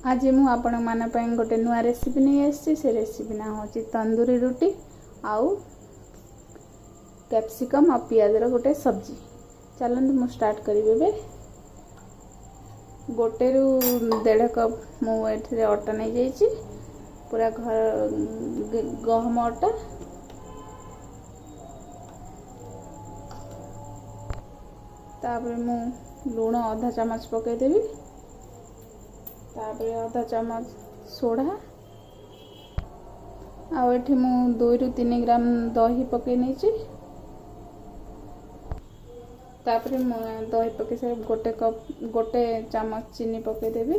आज मु आपण मान गोटे नुआ रेसिपी नहीं आसी से रेसिपी ना हूँ तंदूरी रुटी आउ कैप्सिकम और पियाज गोटे सब्जी। चलते मु स्टार्ट करी गोटे रु 1.5 कप मुझे अटा नहीं जाइए पूरा घर गहम अटा तापर मु लुण आधा चामच पकईदेवी तापर आधा चामच सोडा आठी मु 2 रु 3 ग्राम दही पकई नहीं तापर दही पकई से गोटे चामच चीनी पकईदेवी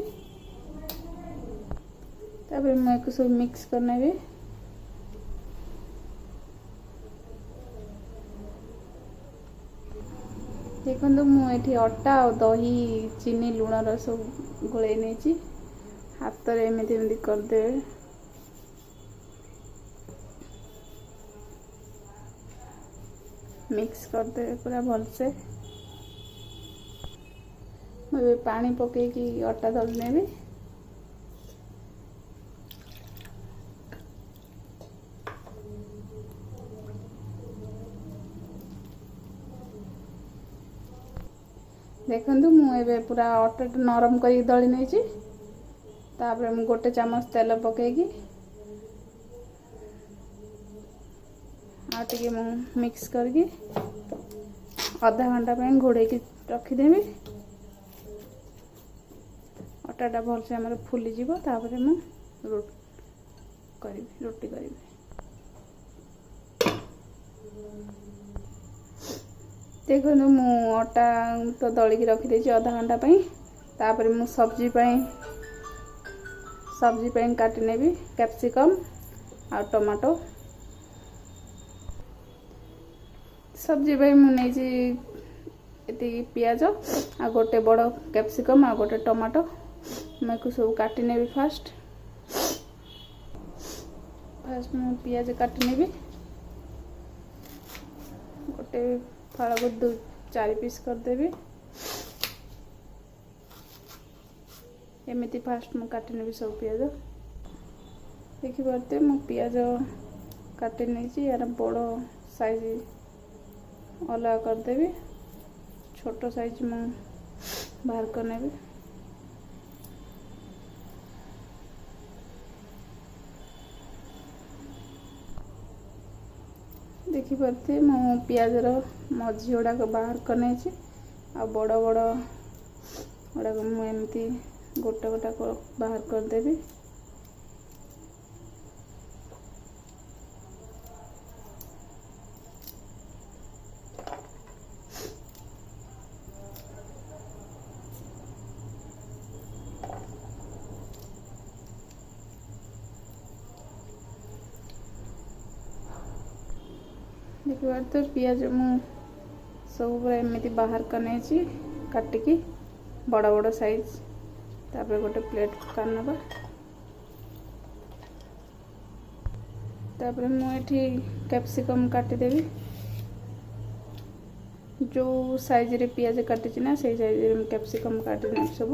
तापर मुझे सब मिक्स करने देखो मुझे अटा और दही चीनी लुण सब गोल नहीं हाथ में एमती करदे मिक्स करदे पूरा भलसे मुझे पानी पकईकि अटा दल नेबी देखु मुझे पूरा अटा नरम कर दली नहीं तापर मु गोटे चामच तेल पकईकि आटे मु मिक्स करके आधा घंटा घोड़े रखीदेवी अटाटा भलसे आम फुलीज तापर मु रोटी करी देखो मु अटा तो दलिकी रखीदे आधा घंटा तापर मु सब्जी काटी नेबी कैप्सिकम आ टमाटो सब्जी मुझे पियाज आ गोटे बड़ कैप्सिकम आ गोटे टमाटो मैं सब काटी नेबी फास्ट मु पियाज काटी नेबी गोटे फाड़ को 4 पीस करदेवी एमती फास्ट मु काटी नेबी सब पियाज देखिए मु पियाज काटी नहीं यार बड़ साइज अलग करदेवी छोट साइज मु बाहर करनेबी देखिए मु पियाजर मझी गुड़ाक बाहर करने आ बड़ बड़ गुड़ाक मुझे गोटे गोटा बाहर करदेवी देखिए तो पियाज मु सब पूरा एमती बाहर करने काटिकी बड़ बड़ साइज तापर गोटे प्लेट कानबा तापर मुझे कैप्सिकम काटिदेवी जो साइज रे पियाज काटी ना से साइज रे कैप्सिकम काटने सब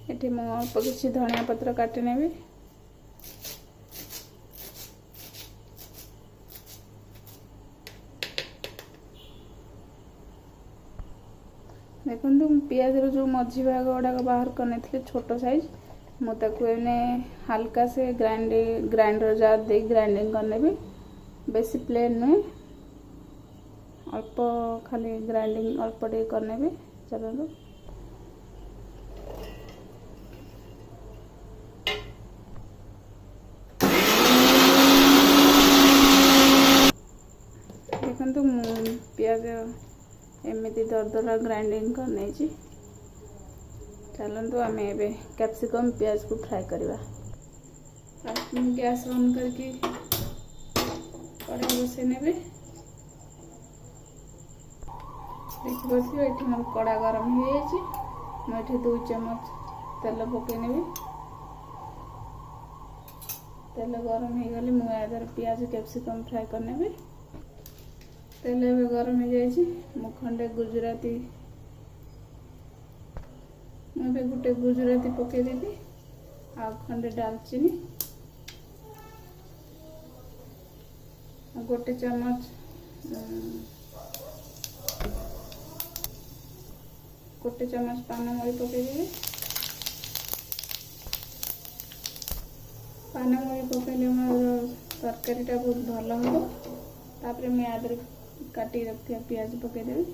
ये मु अल्प किसी धनिया पत्र काटी नेबी देखो पियाज जो मझी भाग गुड़ाक बाहर करने छोट साइज मुझे हल्का से ग्राइंडर जार दे ग्राइंडिंग करने भी बेसी प्लेन नुहे अल्प खाली ग्राइंडिंग अल्प टे करने भी चलो देखो पियाज एमती दरदरा ग्राइंडिंग करने चलतु आम ए कैप्सिकम पियाज को फ्राए करवा फास्ट गैस ऑन करके कड़ाई बसई ने देखिए ये मोर कड़ा गरम हो मुझे 2 चम्मच तेल पकई नेबी तेल गरम हो गली मुझे पियाज कैप्सिकम फ्राए करने। तेल ए गरम हो जाए मु खंडे गुजराती मुझे गोटे गुजराती पकईदेवी आ खंडे डालचीनी गोटे चम्मच पानमरी पकईदेवी। पानमरी पकईले मोर तरकारीटा बहुत भल हम। तापर मैं आदि काटी रखा पियाज पकईदेवी।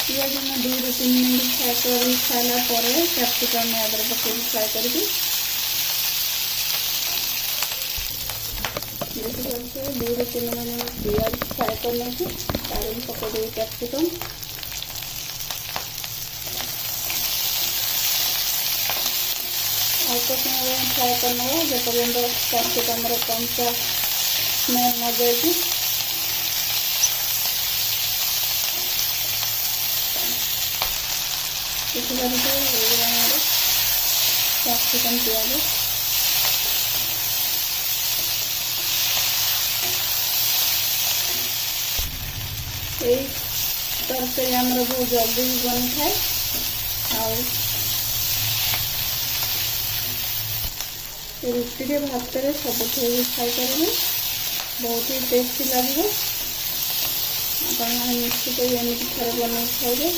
पियाज मैं 2 ରୁ 3 मिनट फ्राए कर सारा कैप्सिकम में आदर पकई फ्राए करके देखिए 2 ରୁ 3 मिनट पियाज फ्राए करने की तार पकईदेवी कैप्सिकम। अल्प समय फ्राए करना जो पर्यंत कैप्सिकम कंचा स्मेल न जाए। कैप्सिकम पियाज यही तरकारी आमर बहुत जल्दी भी बनी थाए रुटी रे भात रे सब खाई पारे बहुत ही टेस्टी लगे। आपने निश्चित एमती थे बन खाइए।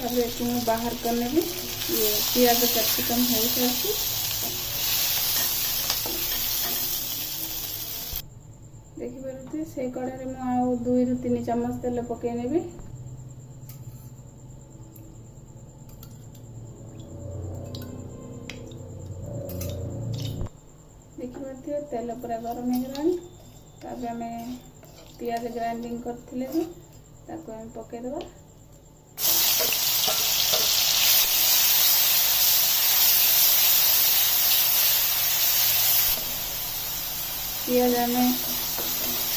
मैं बाहर करने भी ये पियाज कैप्सिकम हो सारी देखिए से कड़े में 2 ରୁ 3 चम्मच तेल पकई नेबी। देखिए तेल पूरा गरम हो गला। आम पियाज ग्राइंडिंग करते पकईदेवा। पियाज आम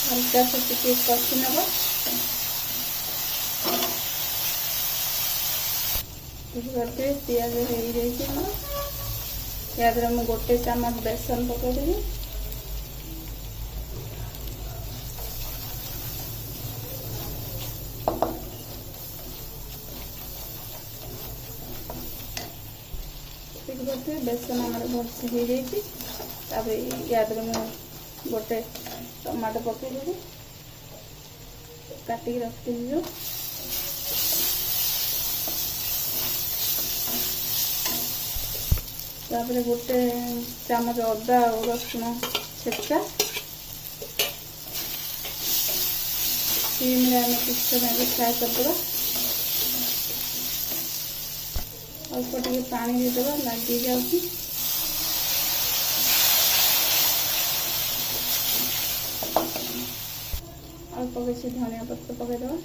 हल्का से टिके कषि नवा। देखिए पियाज हो जाए मुझे गोटे चम्मच बेसन पकईदेवी। देखिए बेसन आम भलसे हो जाए। याद मुझे गोटे टमाटो पकईदेवी काटिक रखी जो। तापर गोटे चामच अदा और रसुण छेचा सिम आम किस समय फ्राए करदे। अल्प टे पानी देदेवा लगी जाऊँगी। अल्प किसी धनिया पत्र पकईदेवा।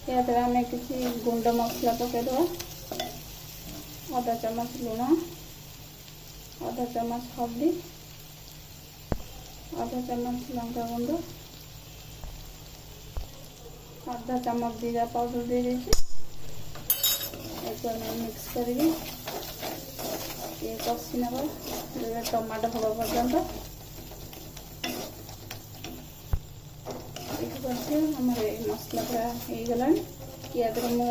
या आम किसी गुंड मसला पकईदेवा। आधा चम्मच लुण, आधा चम्मच हल्दी, आधा चम्मच लंका गुंड, आधा चम्मच जीरा पाउडर दे दीजिए। मिक्स करी ये कषि नवा टमाटो हवा पर्यंत। देखिए आम मसला पूरा हो गला। या मु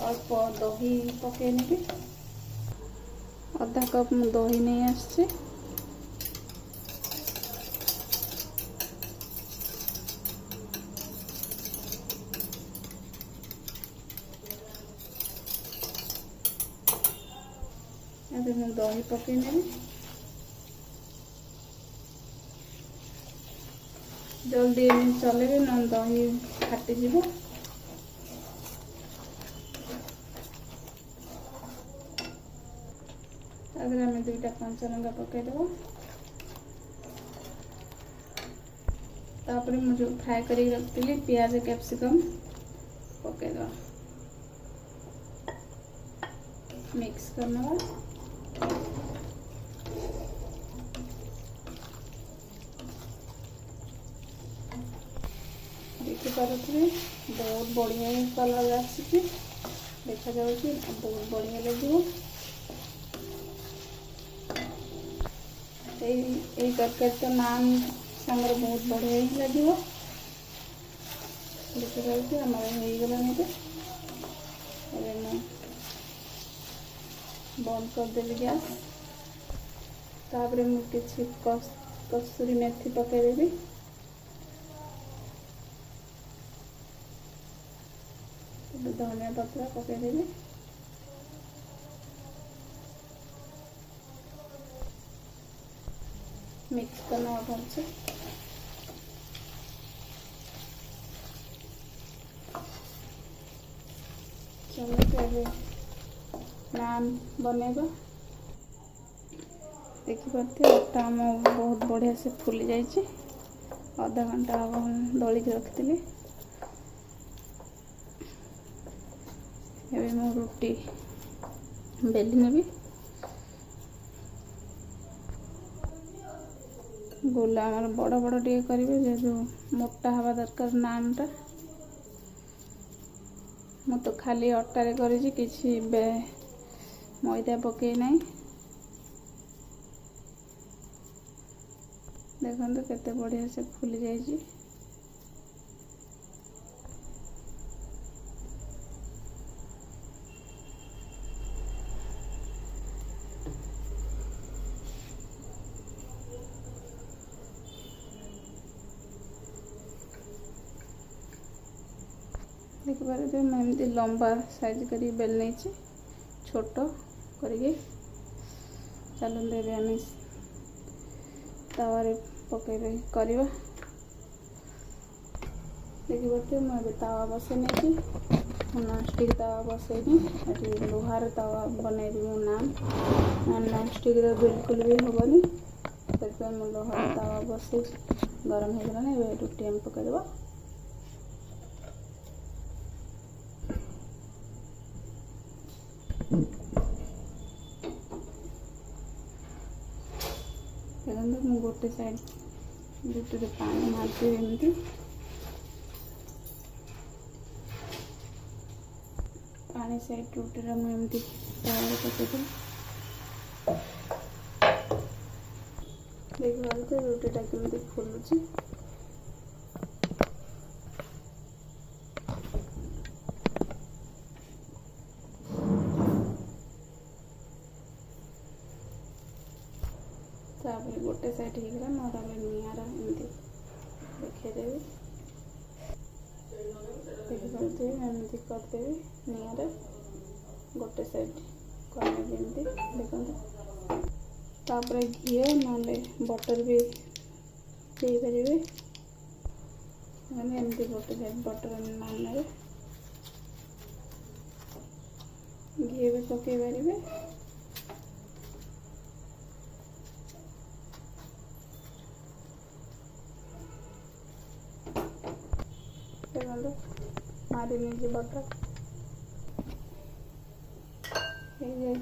अल्प दही पकई नेबी। आधा कप मु दही नहीं आसछि। मैं दही पकई नेबी। जल्दी चलेबे न दही फाटीज। आम 2टा कंचा लंका पकईदेव। तापर मुझे फ्राए कर रखी पियाज कैप्सिकम पकईदेव। मिक्स करना। देखिपे बहुत बढ़िया कलर आसी देखा जाऊँगी, बहुत बढ़िया लगे। यही तरकारी तो नान सांगे बहुत बढ़िया ही लगे। देखा जाऊँगी आम होगलानी। बंद करदेवी गैस। तापर मुझे कसूरी मेथी पकईदेवी। धनिया पत्र पकईदेवी। मिक्स करना भलसे। चलो तो नान बनेगा। देखिपे आटा बहुत बढ़िया से फुली जाइए। आधा घंटा दलिक रखी। एवं मु रुटी बेली नेबी। गोला आमर बड़ बड़ टे करेंगे जो मोटा हवा दरकार नानटा। मु तो खाली अटारे करी किसी मैदा पकई ना। देखो केते बढ़िया से फुली जाइए। देखिए मुझे लंबा साइज कर बेल नहीं छोट करके। चलो देवे आम तावे पकईबे करवा। देखिए मुझे तावा बसई नहीं, नॉनस्टिक तावा बसईनी। ये लुहार तावा बनईबी मो नान। नॉनस्टिक बिल्कुल भी हेनी, से मुझे लुहार तावा बसई गरम होगलानी। रुटी आम पकईदेवा। देखो मु गोटे साइड रुटी पानी मारदेवी एमती। पानी साइड रुटी मुझे पकईदेवी। देखिए रुटीटा केमती फुलुची। तापर गोटे साइड होगा ना निआरा एमती देखदेवी। देखिए एमती करदेवी निआरा गोटे साइड करमती। देखो तापर घी ना बटर भी दे पारे। एमती गोटे साइड बटर नान घी भी पकई पारे। मारी नहीं बटर हो जाए।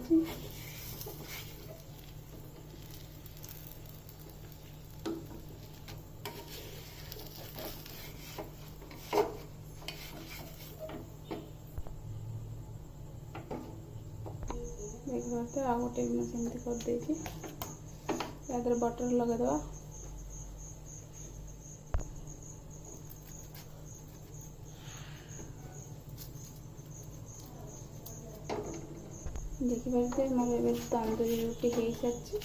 देखते आ गोटे सेमती कर बटर लगेदवा। देखिए मोर तंदूरी रुटी हो सारी।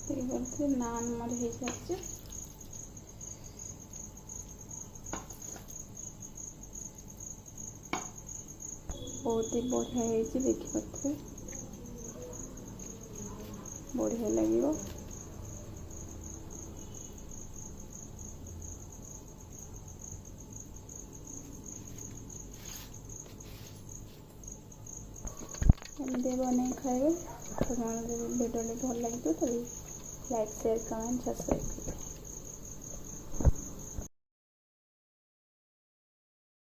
देखिए नान मोर हो सारी। बहुत ही बढ़िया है। देखिए बढ़िया लगे। एमती बन खाए। तो भिडियो भल लगे तो लाइक शेयर कमेंट सब्सक्राइब करें।